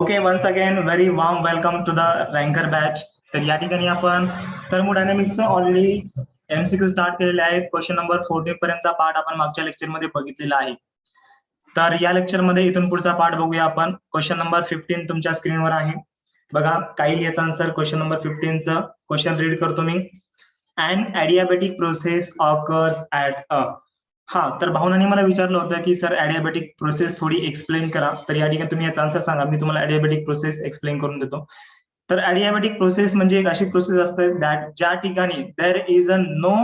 Okay, once again very warm welcome to the ranker batch. तर या ठिकाणी आपण थर्मोडायनामिक्सचं ऑलरेडी एमसीक्यू स्टार्ट केलेले आहेत. क्वेश्चन नंबर 14 पर्यंतचा पार्ट आपण मागच्या लेक्चरमध्ये बघितलेला आहे. तर या लेक्चरमध्ये इथून पुढचा पार्ट बघूया आपण. क्वेश्चन नंबर 15 तुमच्या स्क्रीनवर आहे बघा. काही याचा आन्सर क्वेश्चन नंबर 15चं क्वेश्चन रीड करतो मी. And adiabatic process occurs at a. हा, तर भावनाने मला विचारलं होतं की सर ॲडियाबॅटिक प्रोसेस थोडी एक्सप्लेन करा. तर या ठिकाणी तुम्ही याचा आन्सर सांगा, मी तुम्हाला ॲडियाबॅटिक प्रोसेस एक्सप्लेन करून देतो. तर ॲडियाबॅटिक प्रोसेस म्हणजे एक अशी प्रोसेस असते दॅट ज्या ठिकाणी there is a no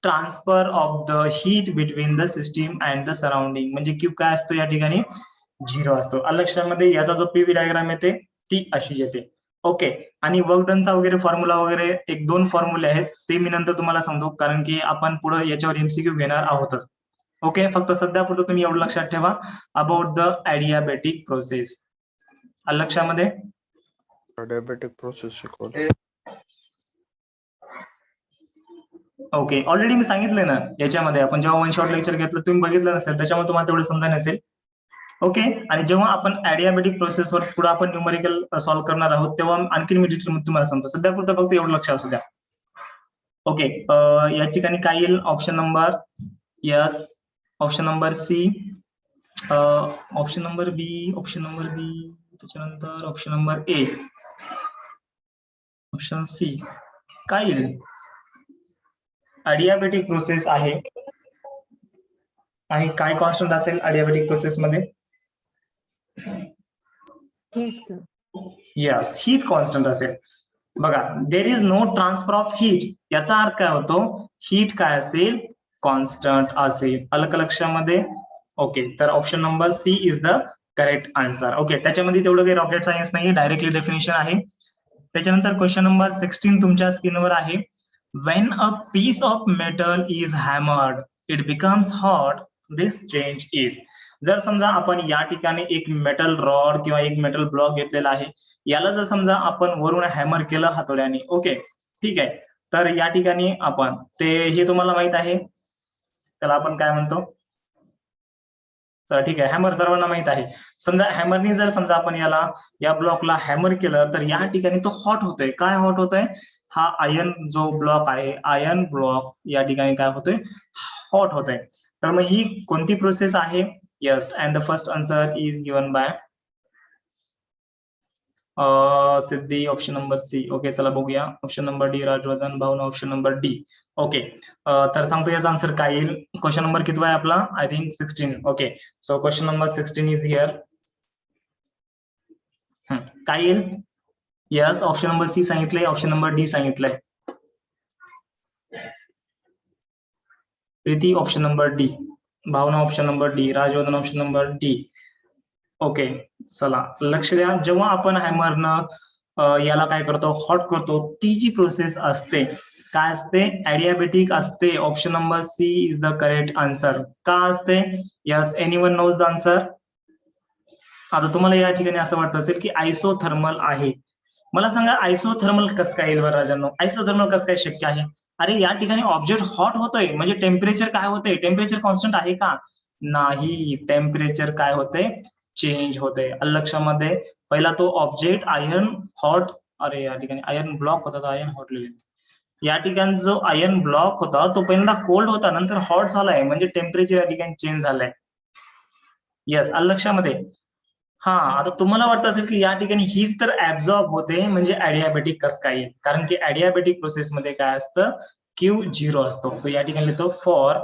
transfer of the heat between the system and the surrounding. म्हणजे क्यू काय असतो या ठिकाणी? 0 असतो. लक्षामध्ये याचा जो पीव्ही डायग्राम येते ती अशी येते. ओके. आणि वर्क डनचा वगैरे फॉर्म्युला वगैरे एक दोन फॉर्म्युले आहेत, ते मी नंतर तुम्हाला सांगतो, कारण की आपण पुढे याच्यावर एमसीक्यू घेणार आहोतच. ओके, फक्त सध्या पुरतं तुम्ही एवढं लक्षात ठेवा अबाउट द ॲडियाबॅटिक प्रोसेस. लक्षामध्ये ॲडियाबॅटिक प्रोसेस शिकवली. ओके, ऑलरेडी मी सांगितलंय ना याच्यामध्ये. आपण जेव्हा वन शॉट लेक्चर घेतलं तुम्ही बघितलं नसेल, त्याच्यामुळे तुम्हाला तेवढं समजा नसेल. ओके. आणि जेव्हा आपण ॲडियाबॅटिक प्रोसेसवर पुढे आपण न्यूमेरिकल सॉल्व्ह करणार आहोत तेव्हा आणखी मी डिटेल तुम्हाला सांगतो. सध्या पुरतं फक्त एवढं लक्ष असू द्या. ओके, या ठिकाणी काय येईल? Option number yes, option number C, option number B, option number B, त्याच्यानंतर option number A, option C. काय येईल? ॲडियाबॅटिक प्रोसेस आहे आणि काय कॉन्स्टंट असेल ॲडियाबॅटिक प्रोसेस मध्ये? यस, हीट कॉन्स्टंट असेल. बघा, there is no transfer of heat, याचा अर्थ काय होतो? हीट काय असेल? कॉन्स्टंट असेल. अलग लक्षामध्ये. ओके, तर option number C is the correct answer. Okay, त्याच्यामध्ये तेवढं काही रॉकेट सायन्स नाही, डायरेक्टली डेफिनेशन आहे. त्याच्यानंतर क्वेश्चन नंबर 16 तुमच्या स्क्रीनवर आहे. When a piece of metal is hammered it becomes hot, this change is. जर समजा आपण या ठिकाणी एक मेटल रॉड किंवा एक मेटल ब्लॉक घेतलेला आहे, याला जर समजा आपण वरून हॅमर केलं हातोड्याने, ओके ठीक आहे, तर या ठिकाणी आपण ते, हे तुम्हाला माहित आहे, त्याला आपण काय म्हणतो? चला ठीक आहे, हॅमर सर्वांना माहित आहे. समजा हॅमरनी जर समजा आपण याला, या ब्लॉकला हॅमर केलं तर या ठिकाणी तो हॉट होतोय. काय हॉट होतोय? हा आयर्न जो ब्लॉक आहे, आयर्न ब्लॉक या ठिकाणी काय होतोय? हॉट होतोय. तर मग ही कोणती प्रोसेस आहे? Yes, and the first answer is given by Siddhi, option number C. Okay, चला बघूया. Option number D Rajvardhan, Bhavna option number D. Okay, तर सांगतो याचा आन्सर काय येईल. क्वेश्चन नंबर कितवा आहे आपला? I think 16. Okay, so question number 16 is here. काय येईल? यस, ऑप्शन नंबर सी सांगितलंय, ऑप्शन नंबर डी सांगितलंय. Preeti option number D, Bhavna option number D, Rajvardhan option number D. Okay, चला लक्ष द्या. जेव्हा आपण हॅमरनं याला काय करतो? हॉट करतो, ती जी प्रोसेस असते काय असते? ॲडियाबॅटिक असते. Option number C is the correct answer. का असते? Yes, anyone knows the answer? आता तुम्हाला या ठिकाणी असं वाटत असेल की आयसोथर्मल आहे. मला सांगा आयसोथर्मल कसं काय येईल बरं राजांनो? आयसोथर्मल कसं काय शक्य आहे? अरे या ठिकाणी ऑब्जेक्ट हॉट होतोय म्हणजे टेम्परेचर काय होतंय? टेम्परेचर कॉन्स्टंट आहे का? नाही, टेम्परेचर काय होतंय? चेंज होते. लक्षामध्ये पहिला तो ऑब्जेक्ट आयर्न हॉट, अरे या ठिकाणी आयर्न ब्लॉक होता, आयर्न हॉट लिहिले. या ठिकाणी जो आयर्न ब्लॉक होता तो पहिल्यांदा कोल्ड होता, नंतर हॉट झालाय, म्हणजे टेम्परेचर या ठिकाणी चेंज झालंय. येस, लक्षामध्ये. हा, आता तुम्हाला वाटत असेल की या ठिकाणी हीट तर ऍब्झॉर्ब होते, म्हणजे ॲडियाबॅटिक कसं काय? कारण की ॲडियाबॅटिक प्रोसेस मध्ये काय असतं? क्यू 0 असतो. तो या ठिकाणी लिहितो for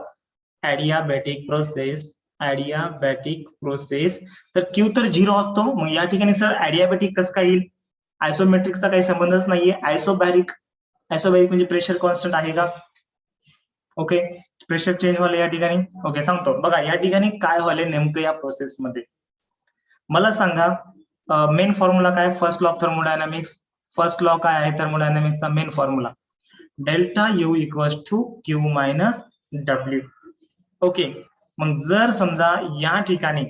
adiabatic process, adiabatic process, तर क्यू तर 0 असतो. मग या ठिकाणी सर ॲडियाबॅटिक कसं काय येईल? आयसोमेट्रिकचा काही संबंधच नाहीये. आयसोबॅरिक, आयसोबॅरिक म्हणजे प्रेशर कॉन्स्टंट आहे का? ओके, प्रेशर चेंज व्हायला या ठिकाणी. ओके, सांगतो बघा या ठिकाणी काय व्हायला नेमकं या प्रोसेसमध्ये. मला सांगा मेन फॉर्म्युला काय? First law of thermodynamics. First law काय आहे थर्मोडायनामिक्सचा? Main formula delta U equals to Q minus W. Okay, मग जर समजा या ठिकाणी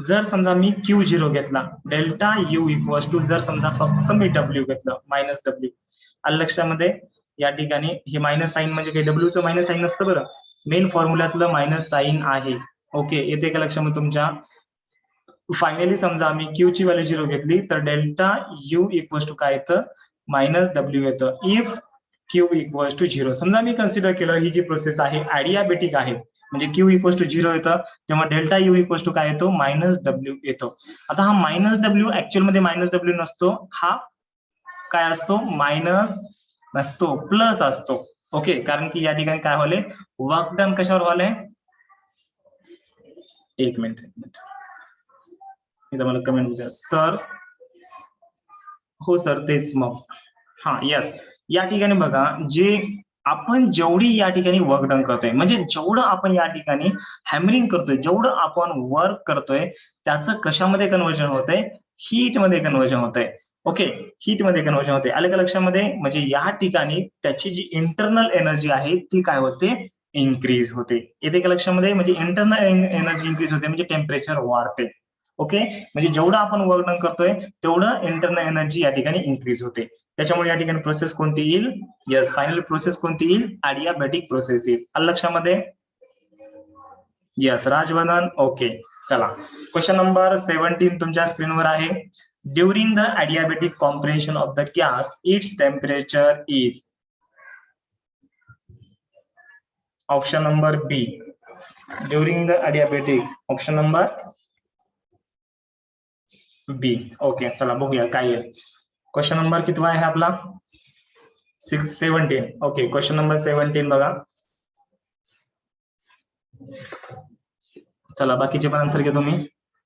जर समजा मी Q0 घेतला, डेल्टा यू इक्वल्स टू, जर समजा फक्त मी डब्ल्यू घेतलं, मायनस डब्ल्यू. लक्षामध्ये या ठिकाणी हे मायनस साईन म्हणजे काही डब्ल्यूचं मायनस साईन नसतं बरं, मेन फॉर्म्युल्यातलं मायनस साईन आहे. ओके, येते का लक्षामध्ये तुमच्या? फायनली समजा आम्ही क्यू ची व्हॅल्यू 0 घेतली तर डेल्टा यू इक्वल्स टू काय येतं मायनस डब्ल्यू येतं इफ क्यू इक्वल्स टू 0. समजा मी कन्सिडर केलं ही जी प्रोसेस आहे आयडियाबेटिक आहे म्हणजे क्यू इक्वल्स टू 0 येतं तेव्हा डेल्टा यू इक्वल्स टू काय येतो मायनस डब्ल्यू येतो. आता हा मायनस डब्ल्यू ऍक्च्युअल मध्ये मायनस डब्ल्यू नसतो, हा काय असतो मायनस नसतो प्लस असतो. ओके, कारण की या ठिकाणी काय व्हायलंय वर्क डन कशावर व्हायलंय, एक मिनिट इथं मला कमेंट द्या सर. हो सर तेच मग हा यस. या ठिकाणी बघा जे आपण जेवढी या ठिकाणी वर्क डन करतोय म्हणजे जेवढं आपण या ठिकाणी हॅमरिंग करतोय जेवढं आपण वर्क करतोय त्याचं कशामध्ये कन्व्हर्जन होतंय, हीट मध्ये कन्व्हर्जन होतंय. ओके, हीट मध्ये कन्व्हर्जन होते. आलं का लक्षामध्ये, म्हणजे या ठिकाणी त्याची जी इंटरनल एनर्जी आहे ती काय होते इन्क्रीज होते. येते का लक्षामध्ये, म्हणजे इंटरनल एनर्जी इन्क्रीज होते म्हणजे टेम्परेचर वाढते. ओके, म्हणजे जेवढं आपण वर्क डन करतोय तेवढं इंटरनल एनर्जी या ठिकाणी इन्क्रीज होते. त्याच्यामुळे या ठिकाणी प्रोसेस कोणती येईल, यस फायनल प्रोसेस कोणती येईल ॲडियाबॅटिक प्रोसेस येईल. आलं लक्षामध्ये, यस राजवर्धन. ओके चला क्वेश्चन नंबर 17 तुमच्या स्क्रीनवर आहे. During the adiabatic compression of the gas its temperature is, option number B during the adiabatic, option number B. Okay चला बघूया काय येईल. क्वेश्चन नंबर कितवा आहे आपला 17. ओके क्वेश्चन नंबर 17 बघा. चला बाकीचे पण आन्सर घ्या तुम्ही.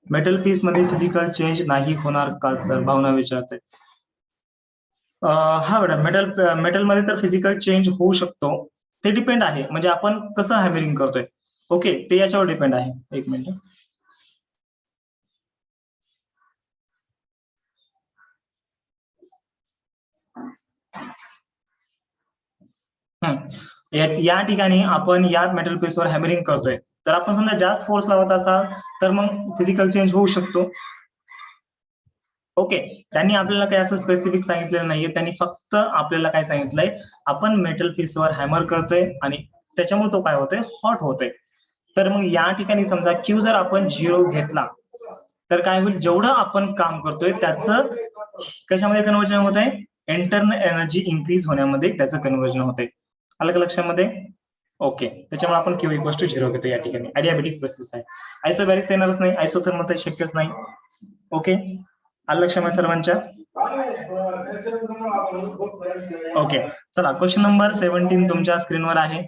मेटल पीस मध्ये फिजिकल चेंज नाही होणार का सर, भावना विचारते. हा मॅडम मेटल मध्ये तर फिजिकल चेंज होऊ शकतो, ते डिपेंड आहे म्हणजे आपण कसं हॅमरिंग करतोय. ओके ते याच्यावर डिपेंड आहे. एक मिनिट. या ठिकाणी आपण या मेटल पीसवर हॅमरिंग करतोय तर आपण समजा जास्त फोर्स लावत असाल तर मग फिजिकल चेंज होऊ शकतो. ओके, त्यांनी आपल्याला काही असं स्पेसिफिक सांगितलेलं नाहीये, त्यांनी फक्त आपल्याला काय सांगितलंय आपण मेटल पीसवर हॅमर करतोय आणि त्याच्यामुळे तो काय होतोय हॉट होतोय. तर मग या ठिकाणी समजा क्यू जर आपण 0 घेतला तर काय होईल, जेवढं आपण काम करतोय त्याचं कशामध्ये कन्व्हर्जन होत आहे, इंटरनल एनर्जी इन्क्रीज होण्यामध्ये त्याचं कन्व्हर्जन होत आहे. आलं का लक्षामध्ये. ओके, त्याच्यामुळे आपण क्यू इक्वल्स टू 0 घेतो. या ठिकाणी ॲडियाबॅटिक प्रोसेस आहे. आयसोबॅरिक येणारच नाही, आयसोथर्मल तर शक्यच नाही. ओके आलं लक्षामध्ये सर्वांच्या. ओके चला क्वेश्चन नंबर 17 तुमच्या स्क्रीनवर आहे.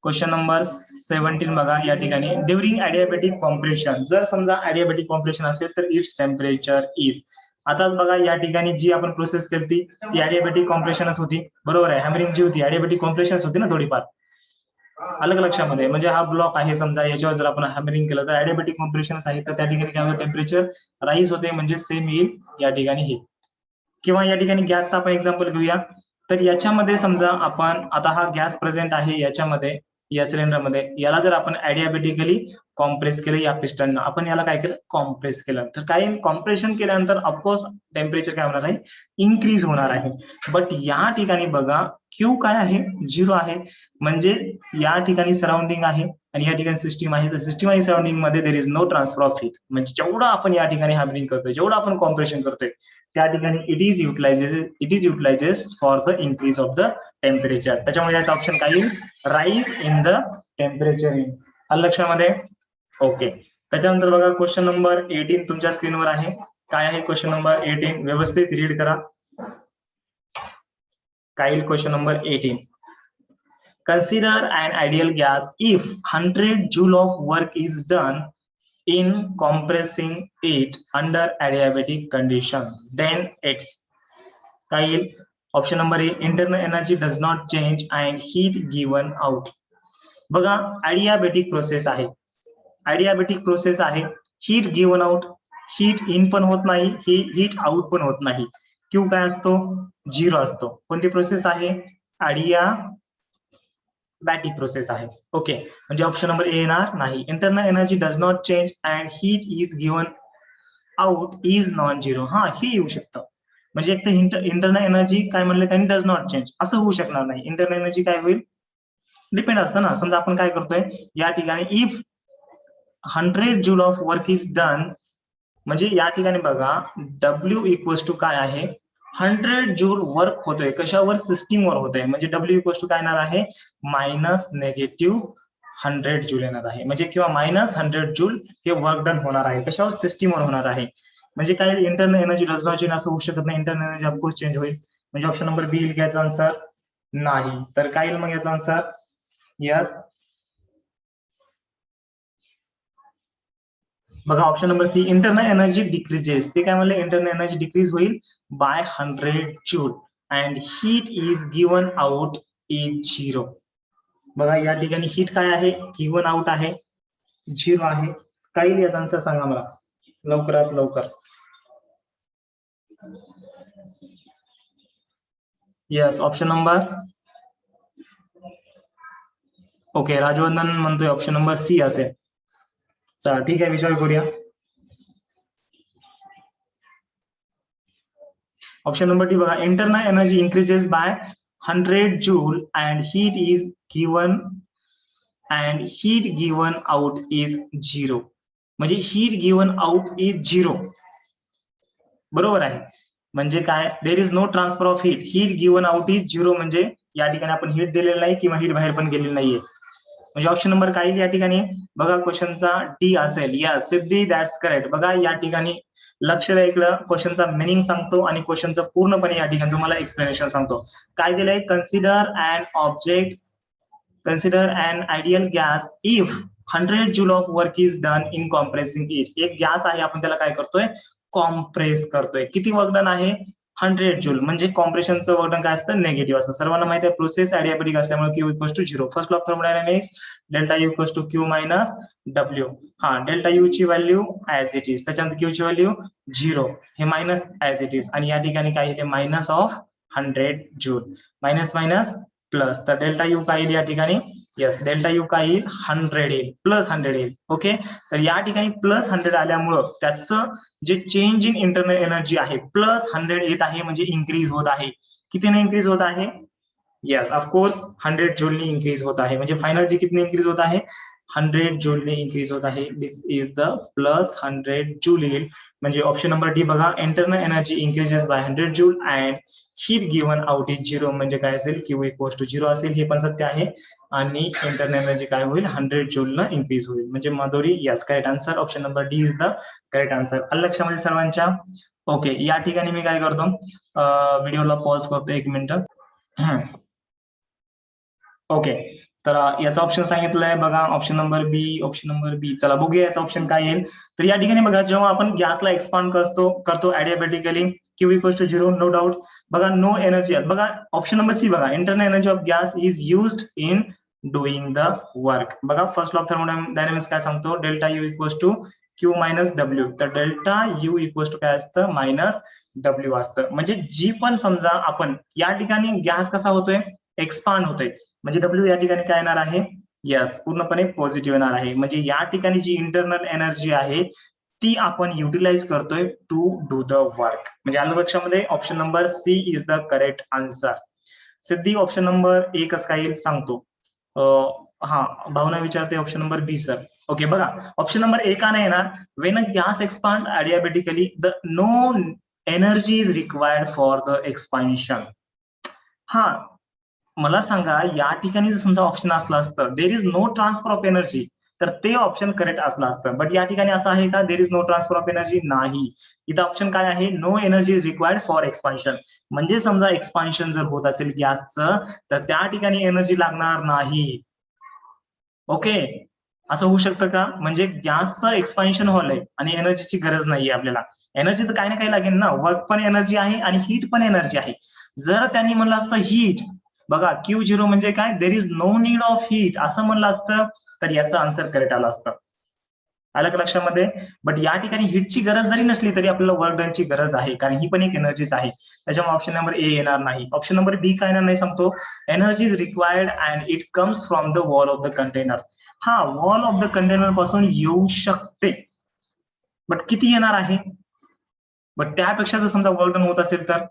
क्वेश्चन नंबर 17 बघा या ठिकाणी. ड्युरिंग ॲडियाबॅटिक कॉम्प्रेशन, जर समजा ॲडियाबॅटिक कॉम्प्रेशन असेल तर इट्स टेम्परेचर इज. आताच बघा या ठिकाणी जी आपण प्रोसेस केली ती ॲडियाबॅटिक कॉम्प्रेशनच होती, बरोबर आहे. हॅमरिंग जी होती ॲडियाबॅटिक कॉम्प्रेशनच होती ना थोडीफार. अलग लक्षामध्ये, म्हणजे हा ब्लॉक आहे समजा याच्यावर जर आपण हॅमरिंग केलं तर ॲडियाबॅटिक कॉम्प्रेशनच आहे तर त्या ठिकाणी काय होतं टेम्परेचर राईज होते म्हणजे सेम येईल या ठिकाणी हे. किंवा या ठिकाणी गॅसचा आपण एक्झाम्पल घेऊया. तर याच्यामध्ये समजा आपण आता हा गॅस प्रेझेंट आहे याच्यामध्ये या सिलेंडरमध्ये, याला जर आपण ॲडियाबॅटिकली कॉम्प्रेस केलं या पिस्टननं, आपण याला काय केलं कॉम्प्रेस केलं तर काय कॉम्प्रेशन केल्यानंतर ऑफकोर्स टेम्परेचर काय होणार आहे इन्क्रीज होणार आहे. बट या ठिकाणी बघा क्यू काय आहे 0 आहे, म्हणजे या ठिकाणी सराउंडिंग आहे आणि या ठिकाणी सिस्टीम आहे, तर सिस्टीम आणि सराउंडिंग मध्ये there is no transfer of heat. म्हणजे जेवढं आपण या ठिकाणी हॅमरिंग करतोय जेवढं आपण कॉम्प्रेशन करतोय त्या ठिकाणी it is utilises for the increase of the temperature. त्याच्यामुळे याचा ऑप्शन काय येईल राईज इन द टेम्परेचर येईल. आलं लक्षामध्ये. ओके त्याच्यानंतर बघा क्वेश्चन नंबर 18 तुमच्या स्क्रीनवर आहे. काय आहे क्वेश्चन नंबर 18, व्यवस्थित रीड करा. काय येईल question number 18. Consider an ideal gas if 100 joule of work is done in compressing it under adiabatic condition, then it's काय येईल. Option number a internal energy does not change and heat given out. बघा adiabatic process आहे, adiabatic process आहे, heat given out, heat in पण होत नाही, heat out पण होत नाही. क्यू काय असतो 0 असतो. कोणती प्रोसेस आहे ॲडियाबॅटिक प्रोसेस आहे. ओके म्हणजे ऑप्शन नंबर ए येणार नाही. Internal energy does not change and heat is given out is non zero. हा हे येऊ शकतं, म्हणजे एक तर इंटरनल एनर्जी काय म्हणले त्यांनी डज नॉट चेंज असं होऊ शकणार नाही. इंटरनल एनर्जी काय होईल डिपेंड असतं ना. समजा आपण काय करतोय या ठिकाणी if 100 joule of work is done म्हणजे या ठिकाणी बघा W इक्वल्स टू काय आहे 100 जूल वर्क होतोय कशावर सिस्टीमवर होतोय म्हणजे W इक्वल्स टू काय येणार आहे मायनस नेगेटिव्ह 100 जूल येणार आहे म्हणजे किंवा मायनस 100 जूल हे वर्क डन होणार आहे कशावर सिस्टीमवर होणार आहे म्हणजे काय इंटरनल एनर्जी डज चेंज असं होऊ शकत नाही इंटरनल एनर्जी ऑफकोर्स चेंज होईल म्हणजे ऑप्शन नंबर बी येईल याचा आन्सर नाही तर काय येईल मग याचा आन्सर यस बघा option number C internal energy decreases ते काय म्हणले इंटरनल एनर्जी डिक्रीज होईल by 100 joule and heat is given out is 0 बघा या ठिकाणी हीट काय आहे गिवन आउट आहे 0 आहे काय येईल याचा आन्सर सांगा मला लवकरात लवकर yes option number okay Rajvardhan म्हणतोय ऑप्शन नंबर सी असेल चला ठीक आहे विचार करूया ऑप्शन नंबर डी बघा internal energy increases by 100 joule and heat is given and heat given out is 0 म्हणजे हीट गिवन आउट इज 0 बरोबर आहे म्हणजे काय there is no transfer of heat heat given out is 0 म्हणजे या ठिकाणी आपण हीट दिलेलं नाही किंवा हीट बाहेर पण गेलेली नाहीये म्हणजे ऑप्शन नंबर काय या ठिकाणी बघा क्वेश्चनचा डी असेल या सिद्धी दॅट्स करेक्ट बघा या ठिकाणी लक्ष द्या इकडं क्वेश्चनचा मिनिंग सांगतो आणि क्वेश्चनचं पूर्णपणे या ठिकाणी तुम्हाला एक्सप्लेनेशन सांगतो काय दिलंय consider an ideal gas if 100 joule of work is done in compressing it एक गॅस आहे आपण त्याला काय करतोय कॉम्प्रेस करतोय किती वर्क डन आहे 100 जूल म्हणजे कॉम्प्रेशनचं वर्क डन काय असतं निगेटिव्ह असतं सर्वांना माहिती आहे प्रोसेस ॲडियाबॅटिक असल्यामुळे Q equals to 0 first law of thermodynamics delta U equals to Q minus W हा डेल्टा यू ची व्हॅल्यू ऍज इट इज त्याच्यानंतर क्यू ची व्हॅल्यू 0 हे मायनस ऍज इट इज आणि या ठिकाणी काय येते minus of 100 joule minus minus plus तर डेल्टा यू काय येईल या ठिकाणी येस डेल्टा यू काय येईल 100 येईल प्लस 100 येईल ओके तर या ठिकाणी प्लस 100 आल्यामुळं त्याचं जे चेंज इन इंटरनल एनर्जी आहे प्लस 100 येत आहे म्हणजे इन्क्रीज होत आहे कितीने इन्क्रीज होत आहे येस ऑफकोर्स 100 जूलने इन्क्रीज होत आहे म्हणजे फायनल जी कितने इन्क्रीज होत आहे 100 जूलने इन्क्रीज होत आहे this is the plus 100 joule येईल म्हणजे ऑप्शन नंबर डी बघा internal energy increases by 100 joule and heat given out is 0 म्हणजे काय असेल क्यू इक्वल्स टू 0 असेल हे पण सत्य आहे आणि इंटरनल एनर्जी काय होईल 100 जूलनं इन्क्रीज होईल म्हणजे Madhuri yes correct answer option number D is the correct answer लक्षामध्ये सर्वांच्या ओके या ठिकाणी मी काय करतो व्हिडिओला पॉज करतो 1 मिनिट ओके तर याचा ऑप्शन सांगितलंय बघा ऑप्शन नंबर बी चला बघूया याचा ऑप्शन काय येईल तर या ठिकाणी बघा जेव्हा आपण गॅसला एक्सपांड करतो adiabatically Q equals to 0 no doubt बघा नो एनर्जी बघा ऑप्शन नंबर सी बघा internal energy of gas is used in doing the work बघा फर्स्ट लॉ ऑफ थर्मोडायनामिक्स काय सांगतो delta U equals to Q minus W तर delta U equals to काय असतं minus W असतं म्हणजे जी पण समजा आपण या ठिकाणी गॅस कसा होतोय एक्सपांड होतोय म्हणजे डब्ल्यू या ठिकाणी काय येणार आहे यस पूर्णपणे पॉझिटिव्ह येणार आहे म्हणजे या ठिकाणी जी इंटरनल एनर्जी आहे ती आपण युटिलाइज करतोय टू डू द वर्क म्हणजे आलं लक्षामध्ये option number C is the correct answer Siddhi option number एकच काय येईल सांगतो हा भावना विचारते option number B sir okay बघा ऑप्शन नंबर ए का नाही येणार when a gas expand adiabatically the no energy is required for the expansion हा मला सांगा या ठिकाणी जर समजा ऑप्शन असलं असतं there is no transfer of energy तर ते ऑप्शन करेक्ट असलं असतं बट या ठिकाणी असं आहे का there is no transfer of energy नाही इथं ऑप्शन काय आहे no energy is required for expansion म्हणजे समजा एक्सपान्शन जर होत असेल गॅसचं तर त्या ठिकाणी एनर्जी लागणार नाही ओके असं होऊ शकतं का म्हणजे गॅसचं एक्सपान्शन व्हायलंय आणि एनर्जीची गरज नाहीये आपल्याला एनर्जी तर काही ना काही लागेल ना वर्क पण एनर्जी आहे आणि हीट पण एनर्जी आहे जर त्यांनी म्हणलं असतं हीट बघा Q0 म्हणजे काय there is no need of heat असं म्हणलं असतं तर याचं आन्सर करेक्ट आलं असतं आलं का लक्षामध्ये बट या ठिकाणी हीटची गरज जरी नसली तरी आपल्याला वर्क डनची गरज आहे कारण ही पण एक एनर्जीच आहे त्याच्यामुळे ऑप्शन नंबर ए येणार नाही ऑप्शन नंबर बी काय येणार नाही सांगतो energy is required and it comes from the wall of the container हा वॉल ऑफ द कंटेनर पासून येऊ शकते बट किती येणार आहे बट त्यापेक्षा जर समजा वर्क डन होत असेल तर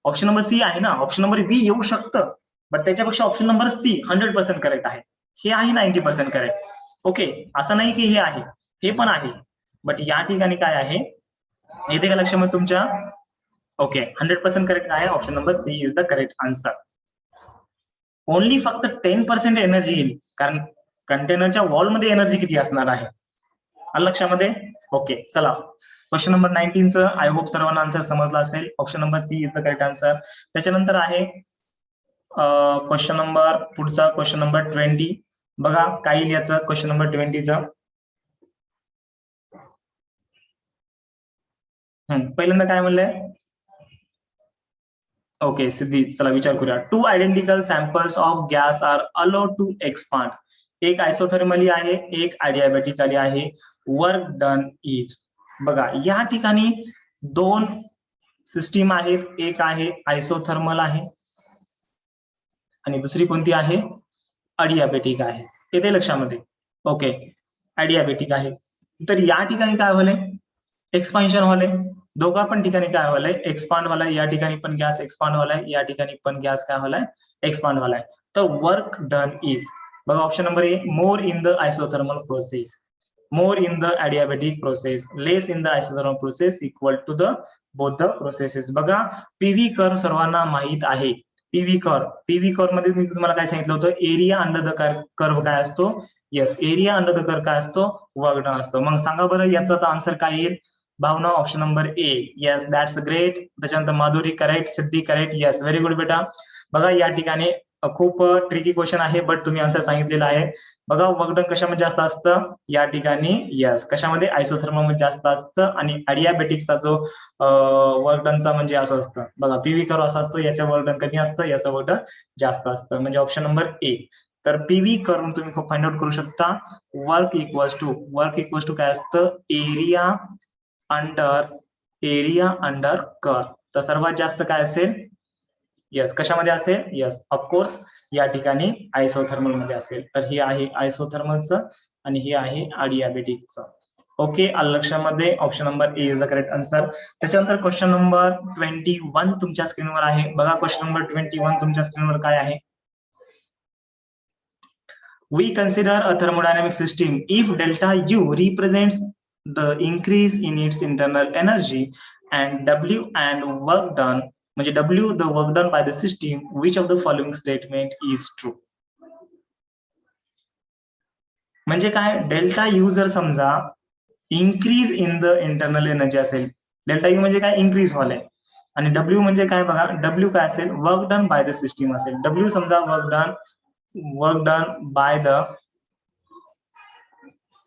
ऑप्शन नंबर सी आहे ना ऑप्शन नंबर बी येऊ शकतं बट त्याच्यापेक्षा ऑप्शन नंबर सी 100% करेक्ट आहे हे आहे 90% करेक्ट ओके असं नाही की हे आहे हे पण आहे बट या ठिकाणी काय आहे येते का लक्षामध्ये तुमच्या? ओके, 100% करेक्ट आहे. Option number C is the correct answer. Only फक्त 10% एनर्जी येईल, कारण कंटेनरच्या वॉलमध्ये एनर्जी किती असणार आहे, आलं लक्षामध्ये? ओके, चला क्वेश्चन नंबर 19चं आय होप सर्वांना आन्सर समजला असेल. Option number C is the correct answer. त्याच्यानंतर आहे क्वेश्चन नंबर पुढचा क्वेश्चन नंबर 20. बघा काय याचं क्वेश्चन नंबर 20चं. पहिल्यांदा काय म्हणलंय? ओके सिद्धी, चला विचार करूया. 2 identical samples of gas are allowed to expand. एक आयसोथर्मली आहे, एक अडियाबॅटिकली आहे. Work done is. बघा या ठिकाणी 2 सिस्टीम आहेत. एक आहे आयसोथर्मल आहे आणि दुसरी कोणती आहे? अडियाबॅटिक आहे. येते लक्षामध्ये? ओके, अडियाबॅटिक आहे. तर या ठिकाणी काय व्हायलंय? एक्सपान्शन व्हायलंय. दोघा पण ठिकाणी काय व्हायलंय? एक्सपांड व्हायलाय. या ठिकाणी पण गॅस एक्सपांड व्हायलाय, या ठिकाणी पण गॅस काय व्हायलाय? एक्सपांड व्हायलाय. तर वर्क डन इज. बघा option number A, more in the isothermal process, more in the adiabatic process, less in the isothermal process, equal to the both the processes. बघा PV curve सर्वांना माहित आहे. PV curve मध्ये मी तुम्हाला काय सांगितलं होतं? एरिया अंडर द कर्व काय असतो? Yes, area under the curve काय असतो? वर्क डन असतो. मग सांगा बरं याचा आन्सर काय येईल? Bhavna option number A. Yes, that's great. त्याच्यानंतर Madhuri correct, Siddhi correct. Yes, very good बेटा. बघा या ठिकाणी खूप ट्रिकी क्वेश्चन आहे, बट तुम्ही आन्सर सांगितलेला आहे. बघा वर्कडन कशामध्ये जास्त असतं? या ठिकाणी येस, कशामध्ये? आयसोथर्मल मध्ये जास्त असतं. आणि अडियाबॅटिकचा जो वर्कडनचा म्हणजे असं असतं. बघा पीव्ही कर्व असा असतो, याचं वर्कडन कमी असतं, याचं वर्कडन जास्त असतं. म्हणजे ऑप्शन नंबर ए. तर पीव्ही करून तुम्ही खूप फाइंड आउट करू शकता. वर्क इक्वल्स टू काय असतं? Area under curve. तर सर्वात जास्त काय असेल? येस, कशामध्ये असेल? येस, ऑफकोर्स या ठिकाणी आयसोथर्मल मध्ये असेल. तर हे आहे आयसोथर्मलचं आणि हे आहे अडियाबॅटिकचं. ओके, आलं लक्षामध्ये? Option number A is the correct answer. त्याच्यानंतर क्वेश्चन नंबर 21 तुमच्या स्क्रीनवर आहे. बघा क्वेश्चन नंबर 21 तुमच्या स्क्रीनवर काय आहे? We consider a thermodynamic system if delta U represents the increase in its internal energy and W and work done, म्हणजे W the work done by the system, which of the following statement is true? म्हणजे काय? Delta U जर समजा increase in the internal energy असेल, delta U म्हणजे काय? Increase व्हायलंय. आणि डब्ल्यू म्हणजे काय? बघा डब्ल्यू काय असेल? Work done by the system असेल. डब्ल्यू समजा work done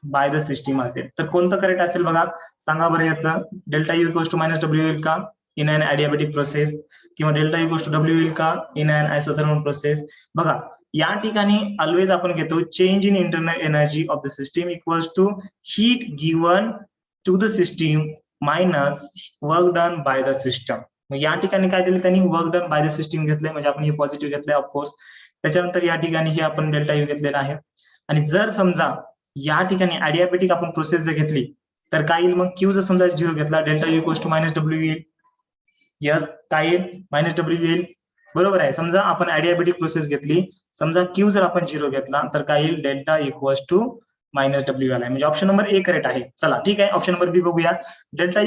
by the system असेल, तर कोणतं करेक्ट असेल? बघा सांगा बरं याचं. Delta U equals to minus W येईल का इन अन अडियाबॅटिक प्रोसेस? किंवा delta U equals to W येईल का इन अन आयसोथर्मल प्रोसेस? बघा या ठिकाणी ऑलवेज आपण घेतो change in internal energy of the system equals to heat given to the system minus work done by the system. या ठिकाणी काय दिलं त्यांनी? Work done by the system घेतलंय, म्हणजे आपण हे पॉझिटिव्ह घेतलंय ऑफकोर्स. त्याच्यानंतर या ठिकाणी हे आपण डेल्टा यू घेतलेला आहे. आणि जर समजा या ठिकाणी अडियाबॅटिक आपण प्रोसेस जर घेतली तर काय येईल? मग क्यू जर समजा 0 घेतला, delta U equals to minus W येईल. यस, काय येईल? मायनस डब्ल्यू येईल. बरोबर आहे. समजा आपण अडियाबॅटिक प्रोसेस घेतली, समजा क्यू जर आपण 0 घेतला तर काय येईल? Delta equals to minus W आलाय. म्हणजे ऑप्शन नंबर ए करेक्ट आहे. चला ठीक आहे, ऑप्शन नंबर बी बघूया. Delta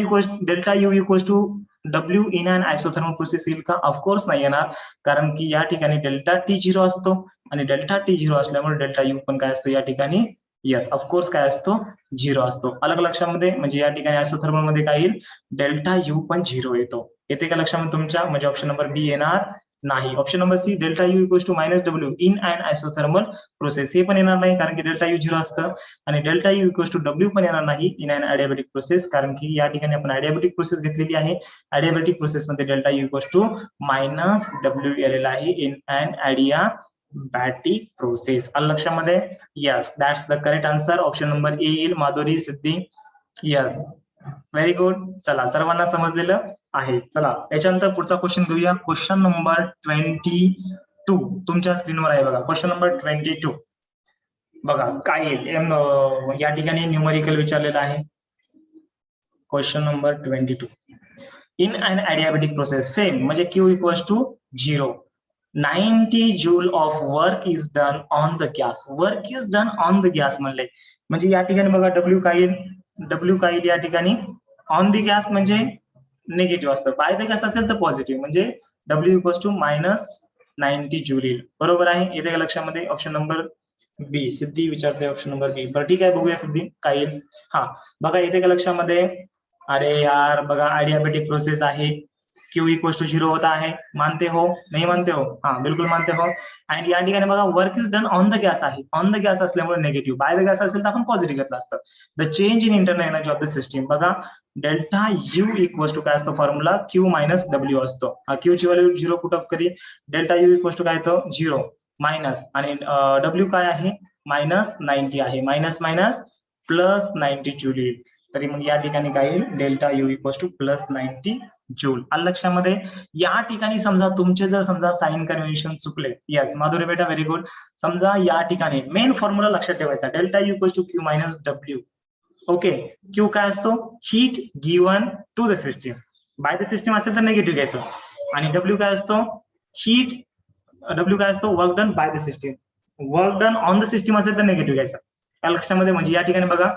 U equals to W in an isothermal process येईल का? ऑफकोर्स नाही येणार, कारण की या ठिकाणी डेल्टा टी 0 असतो आणि डेल्टा टी 0 असल्यामुळे डेल्टा यू पण काय असतो या ठिकाणी? येस, ऑफकोर्स काय असतो? 0 असतो. अलग लक्षामध्ये? म्हणजे या ठिकाणी आयसोथर्मल मध्ये काय येईल? डेल्टा यू पण 0 येतो. येते का लक्षामध्ये तुमच्या? म्हणजे ऑप्शन नंबर बी येणार नाही. Option number C, delta U equals to minus W in an isothermal process, हे पण येणार नाही, कारण की डेल्टा यू 0 असतं. आणि delta U equals to W पण येणार नाही इन अन अडियाबॅटिक प्रोसेस, कारण की या ठिकाणी आपण अडियाबॅटिक प्रोसेस घेतलेली आहे. अडियाबॅटिक प्रोसेस मध्ये delta U equals to minus W आलेला आहे इन अन अडियाबॅटिक प्रोसेस. आलं लक्षामध्ये? Yes, that's the correct answer. Option number A येईल. Madhuri, Siddhi, yes, very good. चला सर्वांना समजलेलं आहे. चला त्याच्यानंतर पुढचा क्वेश्चन घेऊया. क्वेश्चन नंबर 22 तुमच्या स्क्रीनवर आहे. बघा क्वेश्चन नंबर 22 बघा काय येईल? या ठिकाणी न्यूमरिकल विचारलेलं आहे. Question number 22, in an adiabatic process same, म्हणजे Q equals to 0, 90 joule of work is done on the gas. Work is done on the gas म्हणले, म्हणजे या ठिकाणी बघा डब्ल्यू काय येईल? डब्ल्यू काय येईल या ठिकाणी? ऑन दी गॅस म्हणजे निगेटिव्ह असतं, बाय द गॅस असेल तर पॉझिटिव्ह, म्हणजे W इक्वल्स टू -90 जूल येईल. बरोबर आहे, येते का लक्षामध्ये? ऑप्शन नंबर बी. सिद्धी विचारते ऑप्शन नंबर बी. बरं ठीक आहे, बघूया सिद्धी काय येईल. हा बघा, येते का लक्षामध्ये? अरे यार बघा, आयडियाबॅटिक प्रोसेस आहे, क्यू इक्वल टू 0 होता आहे. मानते हो? नाही मानते हो? हा बिलकुल मानते हो. आणि या ठिकाणी बघा, work is done on the gas आहे, ऑन द गॅस असल्यामुळे निगेटिव्ह, बाय द गॅस असेल तर आपण पॉझिटिव्ह घेतलं असतं. The change in internal energy of the system, बघा डेल्टा यू इक्वल टू काय असतो फॉर्म्युला? क्यू मायनस डब्ल्यू असतो. क्यू ची व्हॅल्यू 0 पुटअप करी, डेल्टा यू इक्वल टू काय येतो? 0 मायनस, आणि डब्ल्यू काय आहे? -90 आहे, मायनस मायनस +90 जूल येईल. तरी मग या ठिकाणी काय येईल? Delta U equal to +90 joule. आलं लक्षामध्ये? या ठिकाणी समजा तुमचे जर समजा साइन कन्व्हेन्शन चुकले, यस माधुरी बेटा व्हेरी गुड. समजा या ठिकाणी मेन फॉर्म्युला लक्षात ठेवायचा, delta U equal to Q minus W. Okay, Q काय असतो? Heat given to the system, by the system असेल तर निगेटिव्ह घ्यायचं. आणि डब्ल्यू काय असतो? हीट, डब्ल्यू काय असतो? Work done by the system. Work done on the system असेल तर निगेटिव्ह घ्यायचं. या लक्षामध्ये? म्हणजे या ठिकाणी बघा,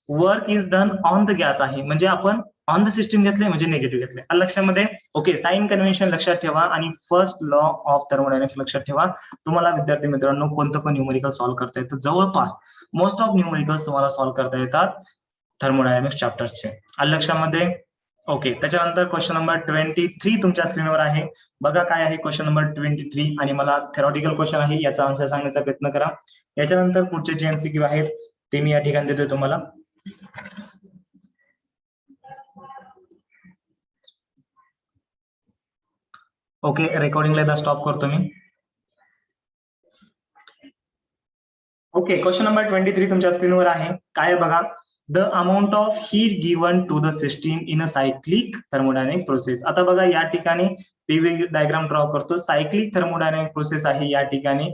work is done on the gas आहे, म्हणजे आपण ऑन द सिस्टीम घेतले म्हणजे निगेटिव्ह घेतले. लक्षामध्ये? ओके, साइन कन्व्हेन्शन लक्षात ठेवा आणि फर्स्ट लॉ ऑफ थर्मोडायनामिक्स लक्षात ठेवा. तुम्हाला विद्यार्थी मित्रांनो कोणतं पण न्यूमेरिकल सॉल्व्ह करता येतं, जवळपास मोस्ट ऑफ न्यूमेरिकल्स तुम्हाला सॉल्व्ह करता येतात थर्मोडायनामिक्स चॅप्टरचे. लक्षामध्ये? ओके, त्याच्यानंतर क्वेश्चन नंबर 23 तुमच्या स्क्रीनवर आहे. बघा काय आहे क्वेश्चन नंबर 23, आणि मला थेरॉटिकल क्वेश्चन आहे, याचा आन्सर सांगण्याचा प्रयत्न करा. याच्यानंतर पुढचे जे MCQ आहेत ते मी या ठिकाणी देतोय तुम्हाला. ओके, रेकॉर्डिंगला एकदा स्टॉप करतो मी. ओके, क्वेश्चन नंबर 23 तुमच्या स्क्रीनवर आहे. काय बघा, the amount of heat given to the system in a cyclic thermodynamic process. आता बघा या ठिकाणी पीव्ही डायग्राम ड्रॉ करतो, सायक्लिक थर्मोडायनामिक प्रोसेस आहे या ठिकाणी.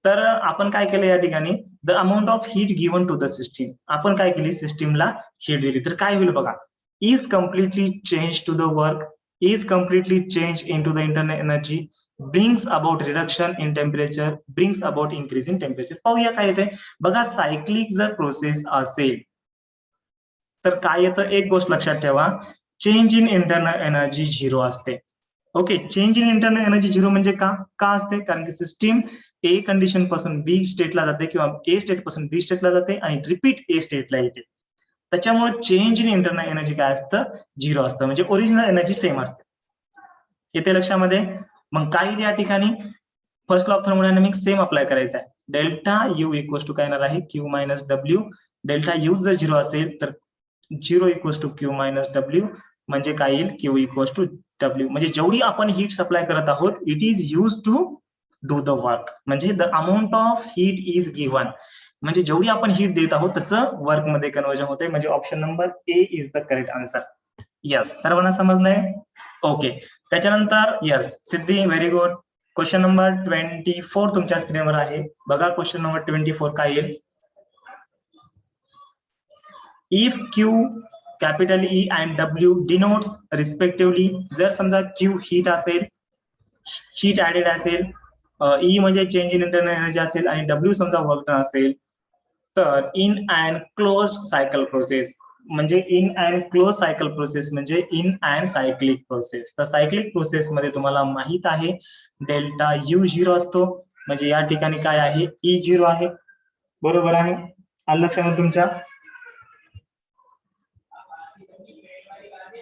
तर आपण काय केलं या ठिकाणी? The amount of heat given to the system, आपण काय केली? सिस्टीमला हीट दिली. तर काय होईल बघा, is completely change to the work, is completely change into the internal energy, brings about reduction in temperature, brings about increase in temperature. पाहूया काय येते बघा. सायक्लिक जर प्रोसेस असेल तर काय येतं? एक गोष्ट लक्षात ठेवा, चेंज इन इंटरनल एनर्जी 0 असते. Okay, change in internal energy 0 म्हणजे का असते? कारण की सिस्टीम ए कंडिशन पासून बी स्टेटला जाते, किंवा ए स्टेट पासून बी स्टेटला जाते आणि रिपीट ए स्टेटला येते. त्याच्यामुळे चेंज इन इंटरनल एनर्जी काय असतं? 0 असतं, म्हणजे ओरिजिनल एनर्जी सेम असते. येते लक्षामध्ये? मग काय या ठिकाणी first law of thermodynamics same apply करायचा आहे. डेल्टा यू इक्वल टू काय येणार आहे? Q minus W. Delta U जर 0 असेल तर 0 equal to Q minus W, म्हणजे काय येईल? Q equal to W. म्हणजे जेवढी आपण हीट सप्लाय करत आहोत, it is use to do the work, म्हणजे the amount of heat is given, म्हणजे जेवढी आपण हीट देत आहोत त्याचं वर्क मध्ये कन्वर्जन होते. म्हणजे option number A is the correct answer. Yes, सर्वांना समजलंय? ओके, त्याच्यानंतर yes Siddhi very good. Question number 24 तुमच्या स्क्रीनवर आहे. बघा क्वेश्चन नंबर 24 काय येईल? If Q capital E and W denotes respectively, जर समजा क्यू हीट असेल, हीट ऍडेड असेल, ई म्हणजे चेंज इन इंटरनल एनर्जी असेल, आणि डब्ल्यू समजा वर्क डन असेल, तर in and closed cycle process, म्हणजे in and close cycle process म्हणजे इन अँड सायक्लिक प्रोसेस. तर सायक्लिक प्रोसेस मध्ये तुम्हाला माहित आहे डेल्टा यू 0 असतो, म्हणजे या ठिकाणी काय आहे? ई 0 आहे. बरोबर आहे? आलं लक्षामध्ये तुमच्या?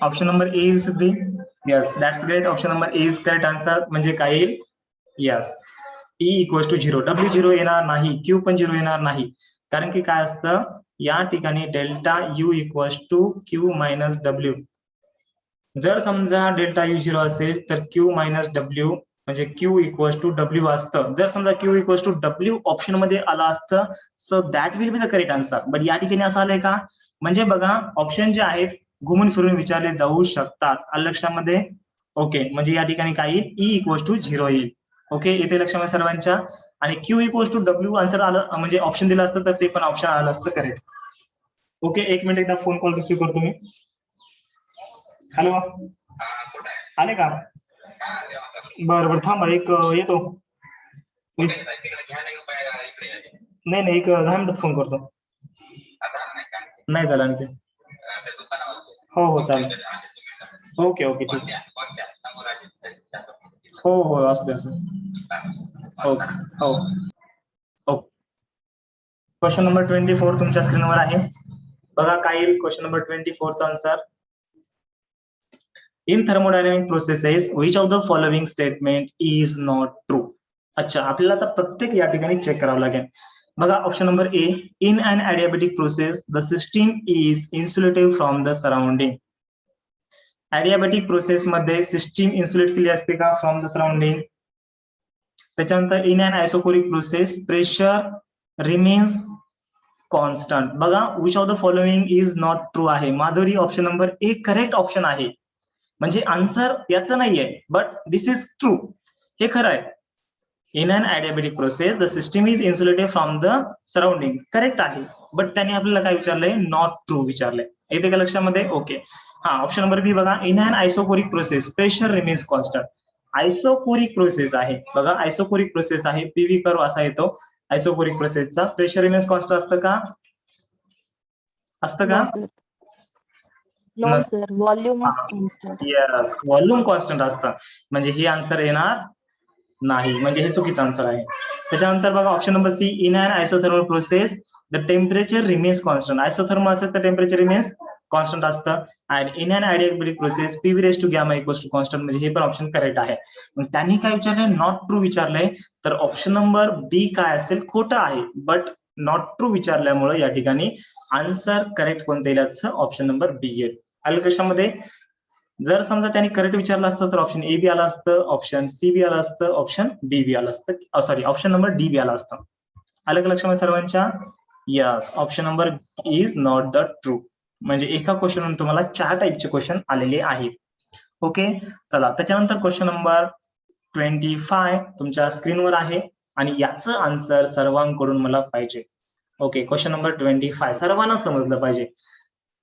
Option number A is Siddhi. Yes, that's great. Option number A is correct answer. म्हणजे काय येईल? Yes, E equal to 0. W 0 येणार नाही, क्यू पण 0 येणार नाही, कारण की काय असतं या ठिकाणी? Delta U equal to Q minus W. जर समजा डेल्टा यू 0 असेल तर क्यू मायनस डब्ल्यू म्हणजे क्यू इक्वल टू डब्ल्यू असतं. जर समजा Q equal to W option मध्ये आलं असतं, so that will be the correct answer. But या ठिकाणी असं आलंय का? म्हणजे बघा, ऑप्शन जे आहेत घुमून फिरून विचारले जाऊ शकतात. आलं लक्षामध्ये? ओके, म्हणजे या ठिकाणी काय येईल? ई इक्वल टू 0 येईल. ओके, येते लक्षामध्ये सर्वांच्या? आणि Q equal to W answer आलं, म्हणजे ऑप्शन दिलं असतं तर ते पण ऑप्शन आलं असतं करेक्ट. ओके, एक मिनिट, एकदा फोन कॉल रिसीव्ह करतो मी. हॅलो, आले का? बरं थांबा, एक येतो. नाही, एक 10 मिनिटात फोन करतो. नाही झालं आणखी. हो हो चालेल. ओके ओके ठीक आहे. हो हो असू दे असू दे. ओके हो हो. क्वेश्चन नंबर 24 तुमच्या स्क्रीनवर आहे. बघा काय येईल क्वेश्चन नंबर 24 चा answer. In thermodynamic processes which of the following statement is not true? अच्छा आपल्याला आता प्रत्येक या ठिकाणी चेक करावं लागेल. बघा option number A, in an adiabatic process the system is insulative from the surrounding. adiabatic process मध्ये सिस्टीम इन्सुलेट केली असते का फ्रॉम द सराउंडिंग. त्याच्यानंतर in an isochoric process pressure remains constant. बघा which of the following is not true आहे. Madhuri option number A correct option आहे. म्हणजे answer याचं नाहीये बट दिस इज ट्रू, हे खरं आहे. In an adiabatic process the system is insulated from the surrounding correct आहे. बट त्याने आपल्याला काय विचारलंय, नॉट ट्रू विचारलंय. येते का लक्षामध्ये. ओके हा ऑप्शन नंबर बी बघा, in an isochoric process pressure remains constant. Isochoric process आहे बघा, आयसोकोरिक प्रोसेस आहे, पीव्ही कर्व असा येतो आयसोकोरिक प्रोसेसचा. प्रेशर रिमेन्स कॉन्स्टंट असतं का, असतं का. No sir, volume constant. Yes volume constant असतं, म्हणजे हे आन्सर येणार नाही, म्हणजे हे चुकीचं आन्सर आहे. त्याच्यानंतर बघा option number C, in an isothermal process the temperature remains constant. Isothermal असेल तर टेम्परेचर रिमेन्स कॉन्स्टंट असतं. आणि in an adiabatic process PV raise to gamma equals to constant, म्हणजे हे पण ऑप्शन करेक्ट आहे. मग त्यांनी काय विचारलंय, नॉट ट्रू विचारलंय, तर ऑप्शन नंबर बी काय असेल, खोटं आहे. बट नॉट ट्रू विचारल्यामुळे या ठिकाणी आन्सर करेक्ट कोणतं येईल, ऑप्शन नंबर बी येईल. आलं कशामध्ये. जर समजा त्यांनी करेक्ट विचारलं असतं तर ऑप्शन ए बी आलं असतं, ऑप्शन सी बी आलं असतं, ऑप्शन बी बी आलं असतं, सॉरी ऑप्शन नंबर डी बी आलं असतं. आलं का लक्षामध्ये सर्वांच्या. Yes option number is not the true. म्हणजे एका क्वेश्चन तुम्हाला 4 टाईपचे क्वेश्चन आलेले आहेत. ओके चला त्याच्यानंतर क्वेश्चन नंबर 25 तुमच्या स्क्रीनवर आहे आणि याचं आन्सर सर्वांकडून मला पाहिजे. ओके क्वेश्चन नंबर 25 सर्वांना समजलं पाहिजे.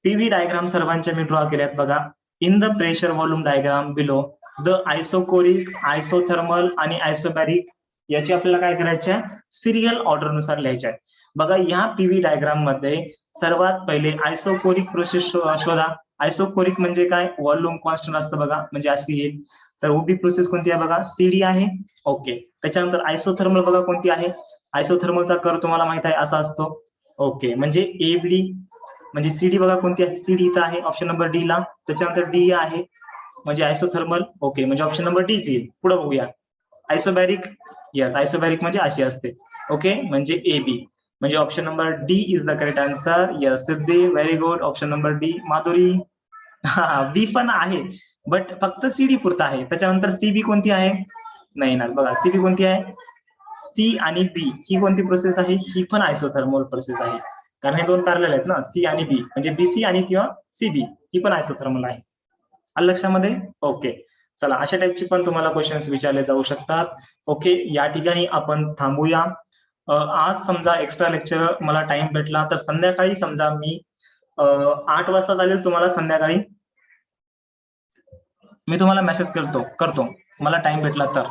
पीव्ही डायग्राम सर्वांच्या मी ड्रॉ केल्यात बघा. In the pressure volume diagram below the isochoric, isothermal आणि आयसोबॅरिक याची आपल्याला काय करायचे आहे, सिरियल ऑर्डर नुसार द्यायचे आहे. बघा या पीव्ही डायग्राम मध्ये सर्वात पहिले आयसोकोरिक प्रोसेस शोधा. आयसोकोरिक म्हणजे काय, व्हॉल्यूम कॉन्स्टंट असतं बघा, म्हणजे अशी एक. तर उभी प्रोसेस कोणती आहे बघा, सीडी आहे. ओके त्याच्यानंतर आयसोथर्मल बघा कोणती आहे, आयसोथर्मलचा कर्व तुम्हाला माहित आहे असा असतो. ओके म्हणजे एबी, म्हणजे सीडी बघा कोणती आहे, सीडी इथं आहे ऑप्शन नंबर डी ला. त्याच्यानंतर डी आहे म्हणजे आयसोथर्मल. ओके म्हणजे ऑप्शन नंबर डी येईल. पुढे बघूया आयसोबॅरिक. यस आयसोबॅरिक म्हणजे अशी असते. ओके म्हणजे ए बी, म्हणजे option number D is the correct answer. Yes Siddhi very good, option number D. Madhuri B पण आहे बट फक्त सीडी पुरता आहे. त्याच्यानंतर सीबी कोणती आहे, नाही ना बघा सीबी कोणती आहे, सी आणि बी ही कोणती प्रोसेस आहे, ही पण आयसोथर्मल प्रोसेस आहे. कारण हे दोन पॅरलल आहेत ना, सी आणि बी, म्हणजे बीसी आणि किंवा सीबी ही पण आयसोथर्मल आहे. आलं लक्षामध्ये. ओके चला अशा टाईपचे पण तुम्हाला क्वेश्चन्स विचारले जाऊ शकतात. ओके या ठिकाणी आपण थांबूया. आज समजा एक्स्ट्रा लेक्चर मला टाइम भेटला तर संध्याकाळी समजा मी 8 वाजता चालेल तुम्हाला संध्याकाळी मी तुम्हाला मेसेज करतो मला टाइम भेटला तर.